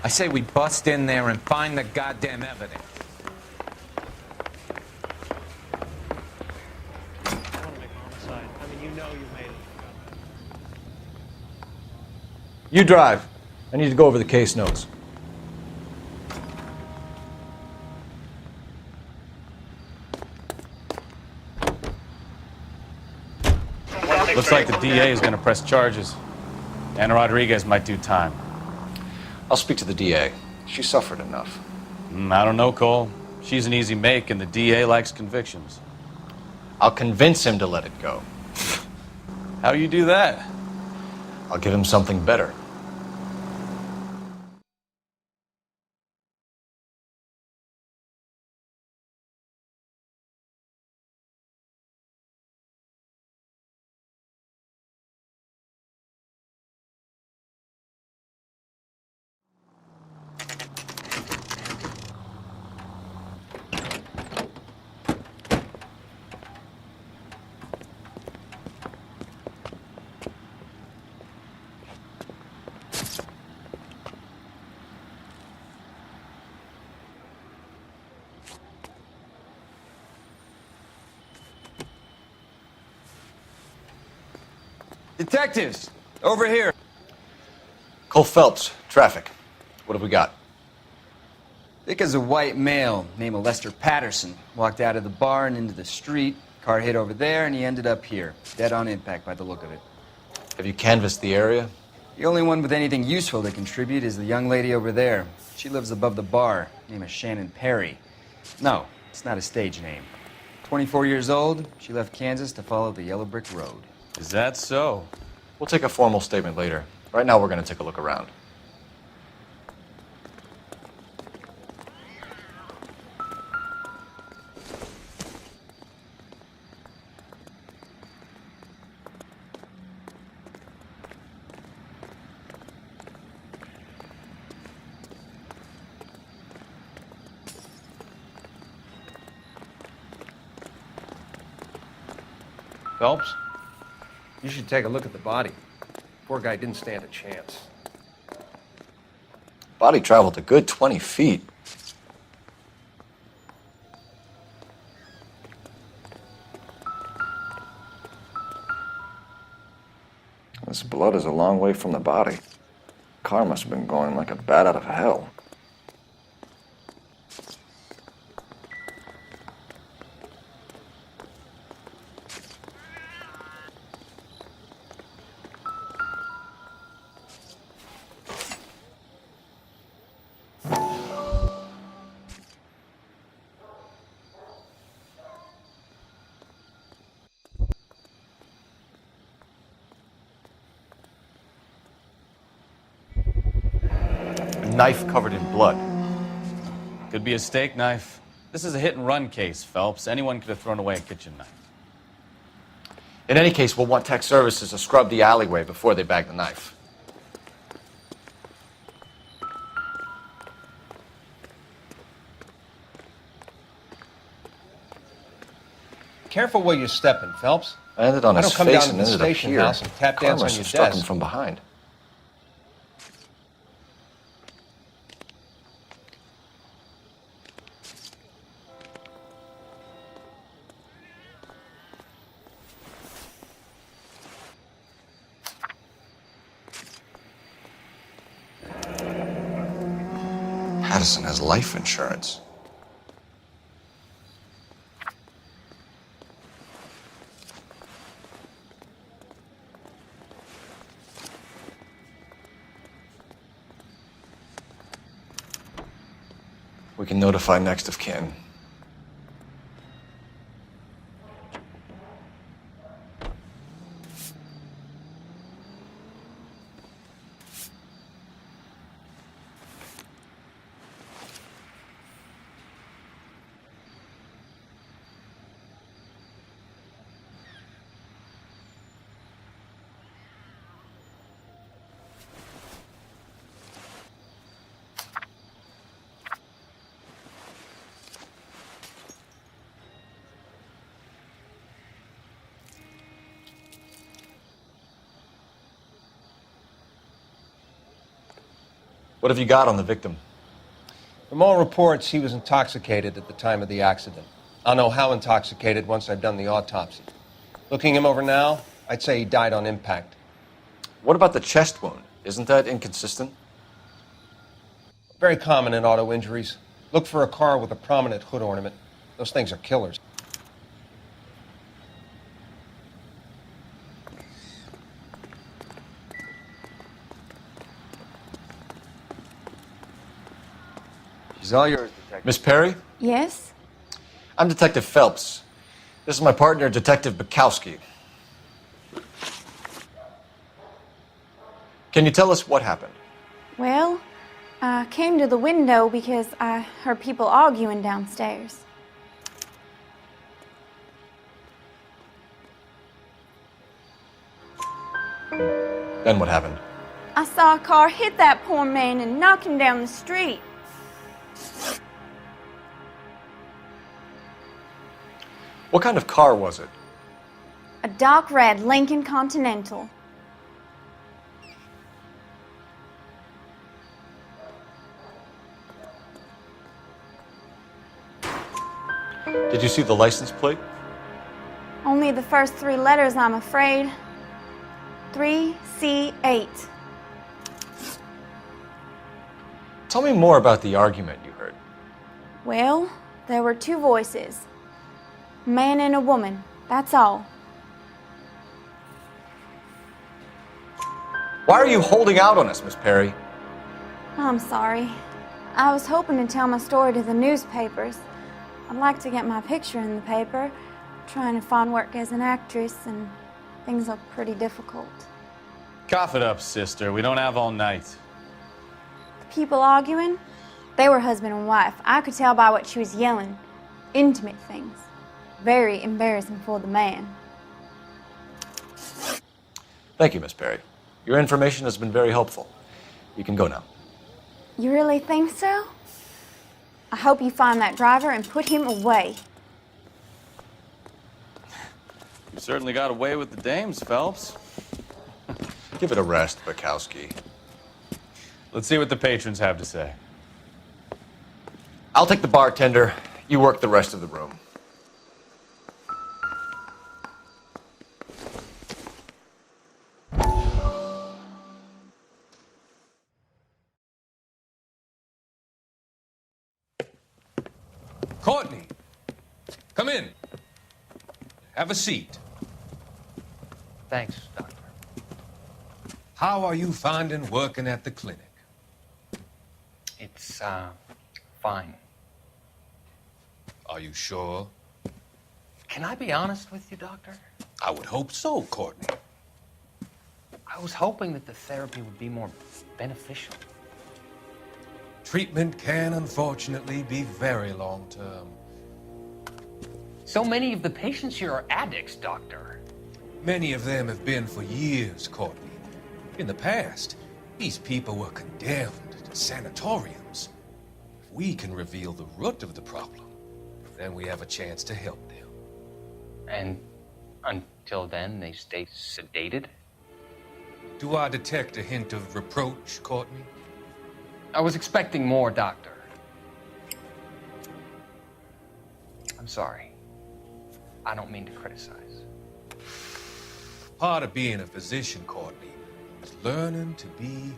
I say we bust in there and find the goddamn evidence. I want to make homicide. I mean, you know you made it. You drive. I need to go over the case notes. Looks like the DA is going to press charges. Anna Rodriguez might do time. I'll speak to the DA. She suffered enough. I don't know, Cole. She's an easy make, and the DA likes convictions. I'll convince him to let it go. How you do that? I'll give him something better. Detectives, over here. Cole Phelps, traffic. What have we got? Thick as a white male, name of Lester Patterson. Walked out of the bar and into the street. Car hit over there, and he ended up here. Dead on impact by the look of it. Have you canvassed the area? The only one with anything useful to contribute is the young lady over there. She lives above the bar. Name is Shannon Perry. No, it's not a stage name. 24 years old, she left Kansas to follow the yellow brick road. Is that so? We'll take a formal statement later. Right now, we're going to take a look around. Phelps, you should take a look at the body. Poor guy didn't stand a chance. Body traveled a good 20 feet. This blood is a long way from the body. Car must have been going like a bat out of hell. Knife covered in blood. Could be a steak knife. This is a hit-and-run case, Phelps. Anyone could have thrown away a kitchen knife. In any case, we'll want tech services to scrub the alleyway before they bag the knife. Careful where you're stepping, Phelps. I ended on I his don't come face down to and the ended up station here. house and tap Car dance on must your have struck him desk. from behind. Patterson has life insurance. We can notify next of kin. What have you got on the victim? From all reports, he was intoxicated at the time of the accident. I'll know how intoxicated once I've done the autopsy. Looking him over now, I'd say he died on impact. What about the chest wound? Isn't that inconsistent? Very common in auto injuries. Look for a car with a prominent hood ornament. Those things are killers. She's all yours, Detective. Miss Perry? Yes? I'm Detective Phelps. This is my partner, Detective Bukowski. Can you tell us what happened? Well, I came to the window because I heard people arguing downstairs. Then what happened? I saw a car hit that poor man and knock him down the street. What kind of car was it? A dark red Lincoln Continental. Did you see the license plate? Only the first 3 letters, I'm afraid. 3C8. Tell me more about the argument you heard. Well, there were 2 voices. A man and a woman, that's all. Why are you holding out on us, Miss Perry? I'm sorry. I was hoping to tell my story to the newspapers. I'd like to get my picture in the paper. Trying to find work as an actress, and things are pretty difficult. Cough it up, sister. We don't have all night. The people arguing, they were husband and wife. I could tell by what she was yelling. Intimate things. Very embarrassing for the man. Thank you, Miss Perry. Your information has been very helpful. You can go now. You really think so? I hope you find that driver and put him away. You certainly got away with the dames, Phelps. Give it a rest, Bukowski. Let's see what the patrons have to say. I'll take the bartender. You work the rest of the room. Courtney, come in. Have a seat. Thanks, Doctor. How are you finding working at the clinic? It's, fine. Are you sure? Can I be honest with you, Doctor? I would hope so, Courtney. I was hoping that the therapy would be more beneficial. Treatment can, unfortunately, be very long-term. So many of the patients here are addicts, Doctor. Many of them have been for years, Courtney. In the past, these people were condemned to sanatoriums. If we can reveal the root of the problem, then we have a chance to help them. And until then, they stay sedated? Do I detect a hint of reproach, Courtney? I was expecting more, Doctor. I'm sorry. I don't mean to criticize. Part of being a physician, Courtney, is learning to be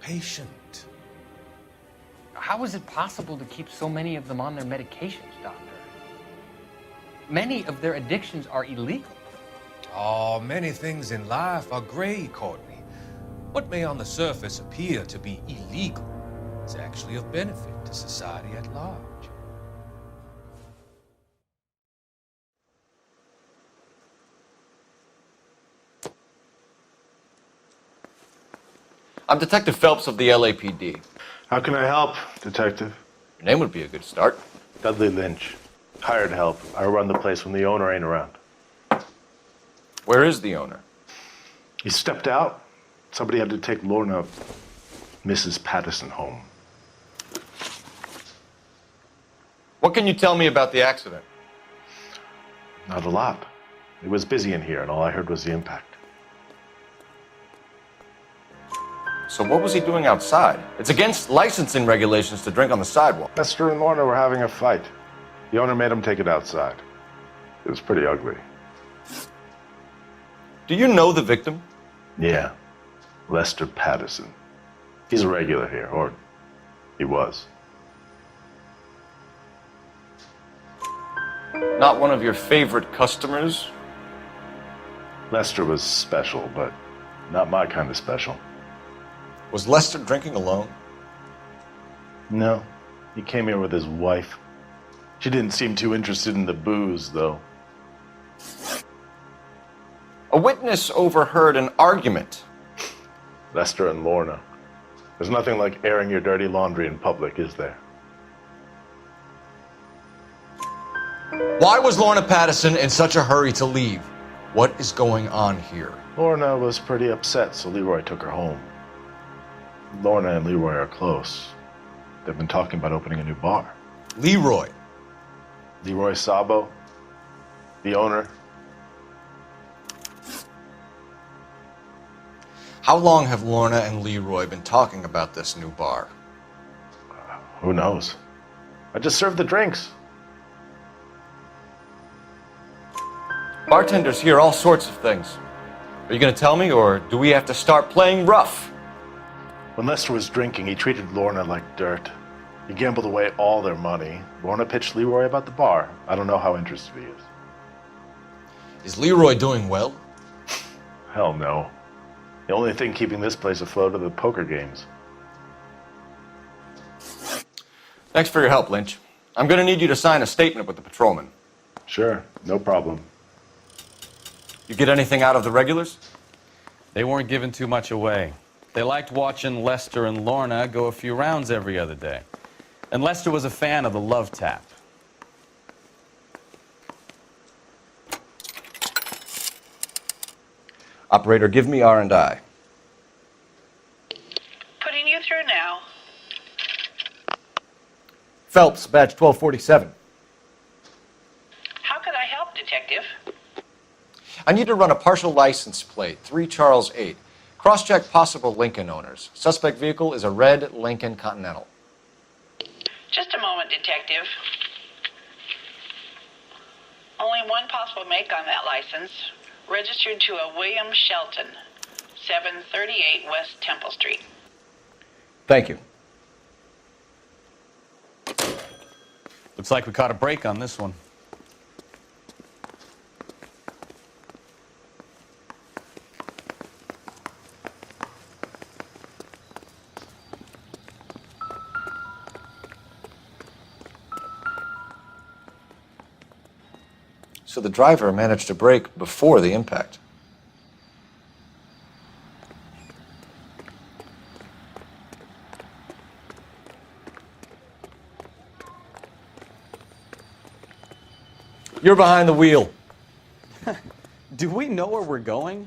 patient. How is it possible to keep so many of them on their medications, Doctor? Many of their addictions are illegal. Oh, many things in life are gray, Courtney. What may on the surface appear to be illegal is actually of benefit to society at large. I'm Detective Phelps of the LAPD. How can I help, Detective? Your name would be a good start. Dudley Lynch. Hired help. I run the place when the owner ain't around. Where is the owner? He stepped out. Somebody had to take Lorna, Mrs. Patterson, home. What can you tell me about the accident? Not a lot. It was busy in here, and all I heard was the impact. So what was he doing outside? It's against licensing regulations to drink on the sidewalk. Lester and Lorna were having a fight. The owner made him take it outside. It was pretty ugly. Do you know the victim? Yeah. Lester Patterson. He's a regular here, or he was. Not one of your favorite customers? Lester was special, but not my kind of special. Was Lester drinking alone? No. He came here with his wife. She didn't seem too interested in the booze, though. A witness overheard an argument. Lester and Lorna. There's nothing like airing your dirty laundry in public, is there? Why was Lorna Patterson in such a hurry to leave? What is going on here? Lorna was pretty upset, so Leroy took her home. Lorna and Leroy are close. They've been talking about opening a new bar. Leroy. Leroy Sabo, the owner. How long have Lorna and Leroy been talking about this new bar? Who knows? I just served the drinks. Bartenders hear all sorts of things. Are you going to tell me, or do we have to start playing rough? When Lester was drinking, he treated Lorna like dirt. He gambled away all their money. Lorna pitched Leroy about the bar. I don't know how interested he is. Is Leroy doing well? Hell no. The only thing keeping this place afloat are the poker games. Thanks for your help, Lynch. I'm going to need you to sign a statement with the patrolman. Sure, no problem. You get anything out of the regulars? They weren't giving too much away. They liked watching Lester and Lorna go a few rounds every other day. And Lester was a fan of the love tap. Operator, give me R&I. Putting you through now. Phelps, badge 1247. How could I help, Detective? I need to run a partial license plate, 3 Charles 8. Cross-check possible Lincoln owners. Suspect vehicle is a red Lincoln Continental. Just a moment, Detective. Only one possible make on that license. Registered to a William Shelton, 738 West Temple Street. Thank you. Looks like we caught a break on this one. So the driver managed to brake before the impact. You're behind the wheel. Do we know where we're going?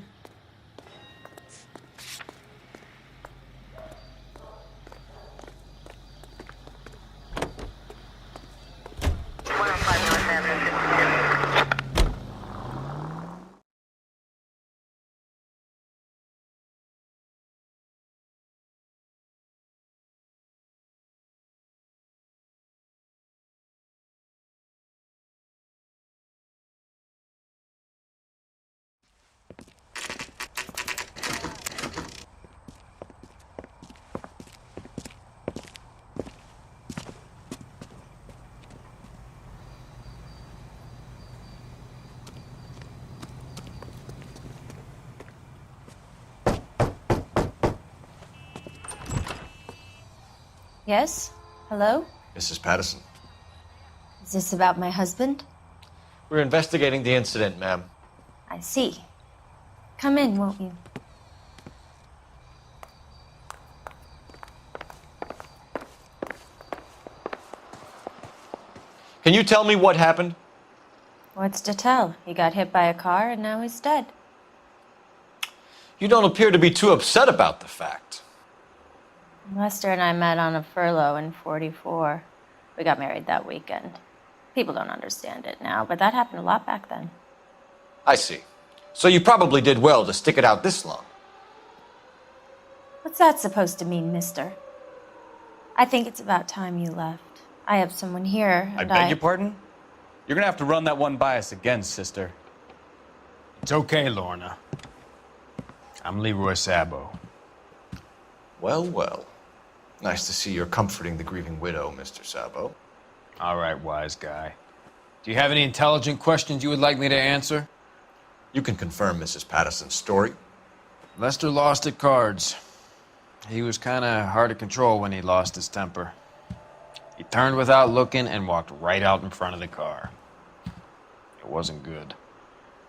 Yes? Hello? Mrs. Patterson. Is this about my husband? We're investigating the incident, ma'am. I see. Come in, won't you? Can you tell me what happened? What's to tell? He got hit by a car and now he's dead. You don't appear to be too upset about the fact. Lester and I met on a furlough in '44. We got married that weekend. People don't understand it now, but that happened a lot back then. I see. So you probably did well to stick it out this long. What's that supposed to mean, mister? I think it's about time you left. I have someone here, I and beg your pardon? You're gonna have to run that one by us again, sister. It's okay, Lorna. I'm Leroy Sabo. Well, well. Nice to see you're comforting the grieving widow, Mr. Sabo. All right, wise guy. Do you have any intelligent questions you would like me to answer? You can confirm Mrs. Patterson's story. Lester lost at cards. He was kind of hard to control when he lost his temper. He turned without looking and walked right out in front of the car. It wasn't good.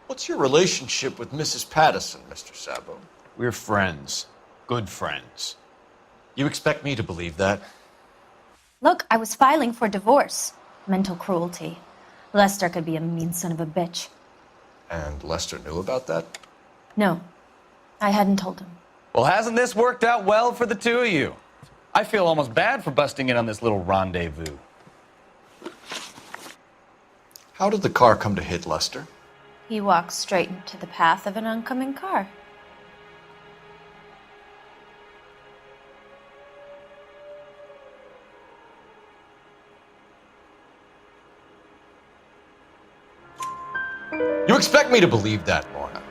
What's your relationship with Mrs. Patterson, Mr. Sabo? We're friends. Good friends. You expect me to believe that? Look, I was filing for divorce. Mental cruelty. Lester could be a mean son of a bitch. And Lester knew about that? No, I hadn't told him. Well, hasn't this worked out well for the two of you? I feel almost bad for busting in on this little rendezvous. How did the car come to hit Lester? He walked straight into the path of an oncoming car. You expect me to believe that, Lorna.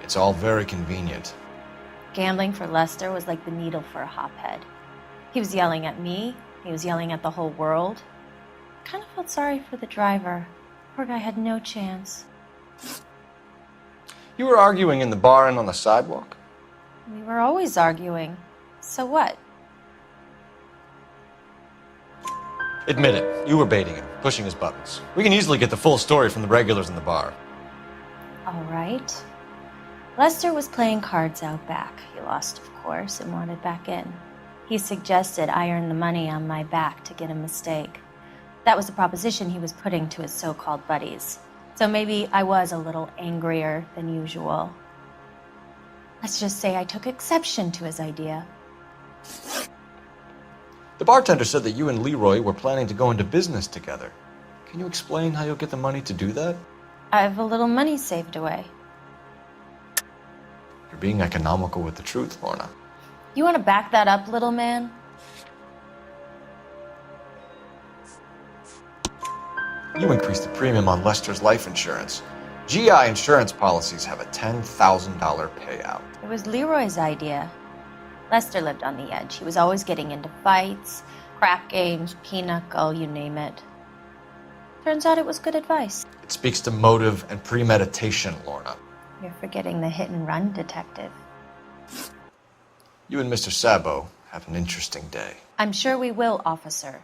It's all very convenient. Gambling for Lester was like the needle for a hophead. He was yelling at me. He was yelling at the whole world. I kind of felt sorry for the driver. Poor guy had no chance. You were arguing in the bar and on the sidewalk? We were always arguing. So what? Admit it. You were baiting him, pushing his buttons. We can easily get the full story from the regulars in the bar. All right. Lester was playing cards out back. He lost, of course, and wanted back in. He suggested I earn the money on my back to get a mistake. That was the proposition he was putting to his so-called buddies. So maybe I was a little angrier than usual. Let's just say I took exception to his idea. The bartender said that you and Leroy were planning to go into business together. Can you explain how you'll get the money to do that? I have a little money saved away. You're being economical with the truth, Lorna. You want to back that up, little man? You increased the premium on Lester's life insurance. GI insurance policies have a $10,000 payout. It was Leroy's idea. Lester lived on the edge. He was always getting into fights, crap games, pinochle, you name it. Turns out it was good advice. It speaks to motive and premeditation, Lorna. You're forgetting the hit-and-run detective. You and Mr. Sabo have an interesting day. I'm sure we will, officer.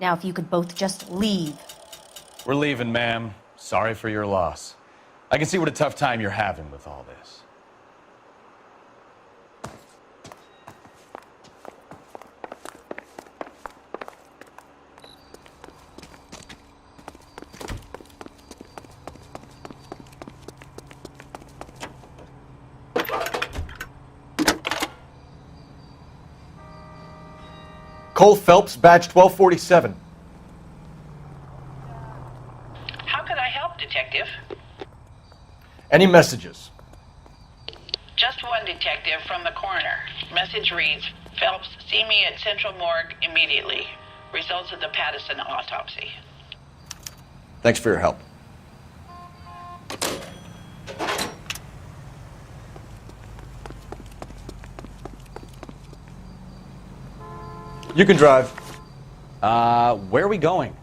Now, if you could both just leave. We're leaving, ma'am. Sorry for your loss. I can see what a tough time you're having with all this. Cole Phelps, badge 1247. How could I help, Detective? Any messages? Just one, Detective, from the coroner. Message reads, Phelps, see me at Central Morgue immediately. Results of the Patterson autopsy. Thanks for your help. You can drive. Where are we going?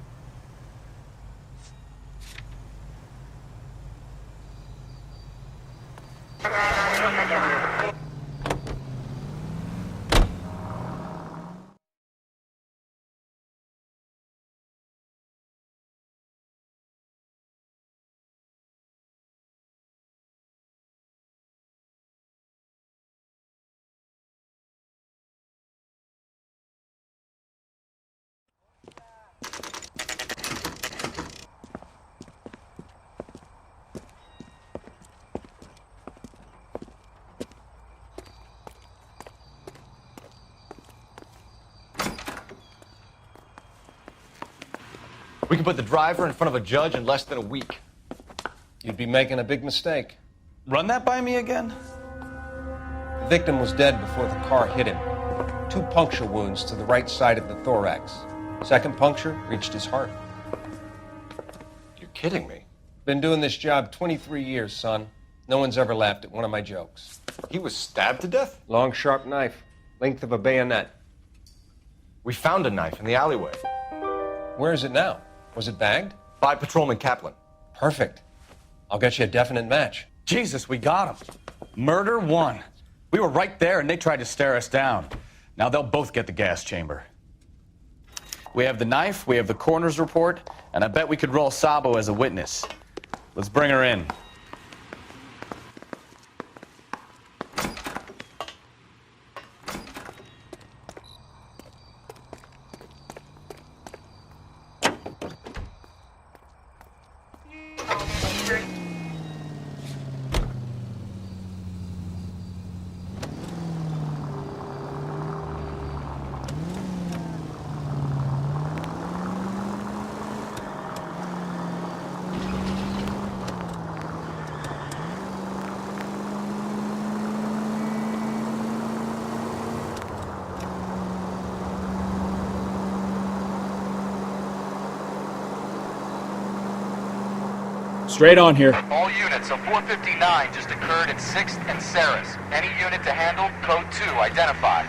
We can put the driver in front of a judge in less than a week. You'd be making a big mistake. Run that by me again? The victim was dead before the car hit him. 2 puncture wounds to the right side of the thorax. Second puncture reached his heart. You're kidding me. Been doing this job 23 years, son. No one's ever laughed at one of my jokes. He was stabbed to death? Long, sharp knife, length of a bayonet. We found a knife in the alleyway. Where is it now? Was it bagged? By Patrolman Kaplan. Perfect. I'll get you a definite match. Jesus, we got him. Murder 1. We were right there and they tried to stare us down. Now they'll both get the gas chamber. We have the knife, we have the coroner's report, and I bet we could roll Sabo as a witness. Let's bring her in. Straight on here. All units, a 459 just occurred at 6th and Saris. Any unit to handle, code 2, identify.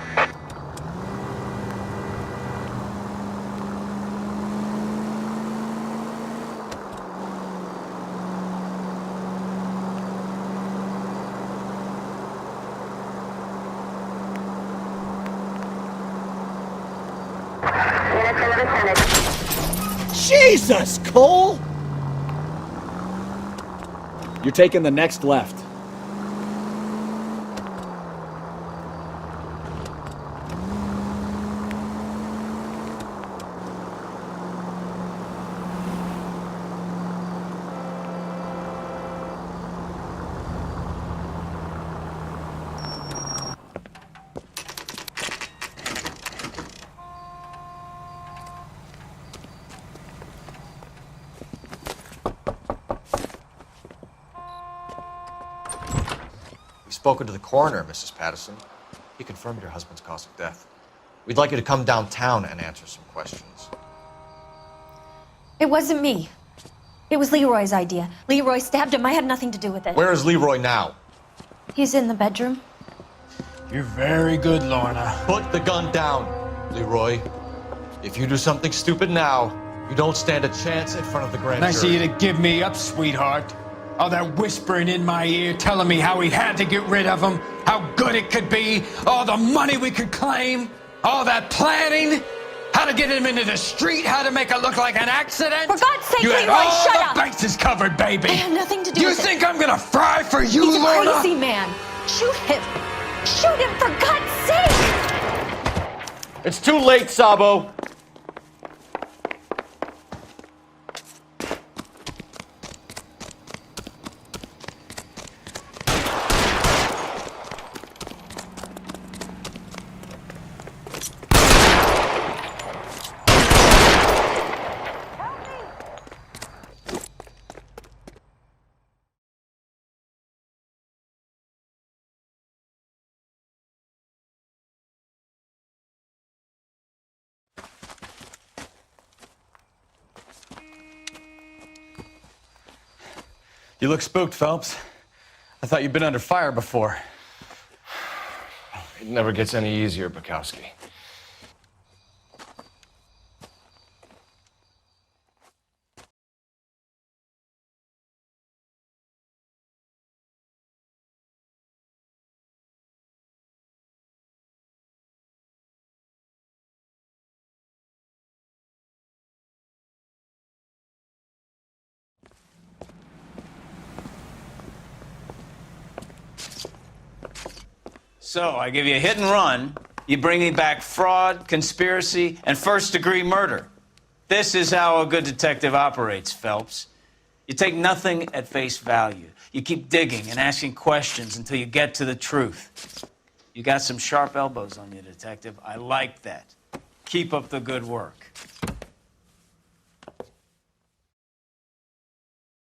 Jesus, Cole! You're taking the next left. Spoken to the coroner, Mrs. Patterson. He confirmed your husband's cause of death. We'd like you to come downtown and answer some questions. It wasn't me. It was Leroy's idea. Leroy stabbed him. I had nothing to do with it. Where is Leroy now? He's in the bedroom. You're very good, Lorna. Put the gun down, Leroy. If you do something stupid now, you don't stand a chance in front of the grand jury. Nice of you to give me up, sweetheart. All that whispering in my ear, telling me how we had to get rid of him, how good it could be, all the money we could claim, all that planning, how to get him into the street, how to make it look like an accident. For God's sake, you had Leroy, all shut the up! bases covered, baby. I had nothing to do you with it. You think I'm gonna fry for you, He's Lorna? a crazy man. Shoot him. Shoot him, for God's sake! It's too late, Sabo. You look spooked, Phelps. I thought you'd been under fire before. It never gets any easier, Bukowski. So, I give you a hit and run, you bring me back fraud, conspiracy, and first-degree murder. This is how a good detective operates, Phelps. You take nothing at face value. You keep digging and asking questions until you get to the truth. You got some sharp elbows on you, detective. I like that. Keep up the good work.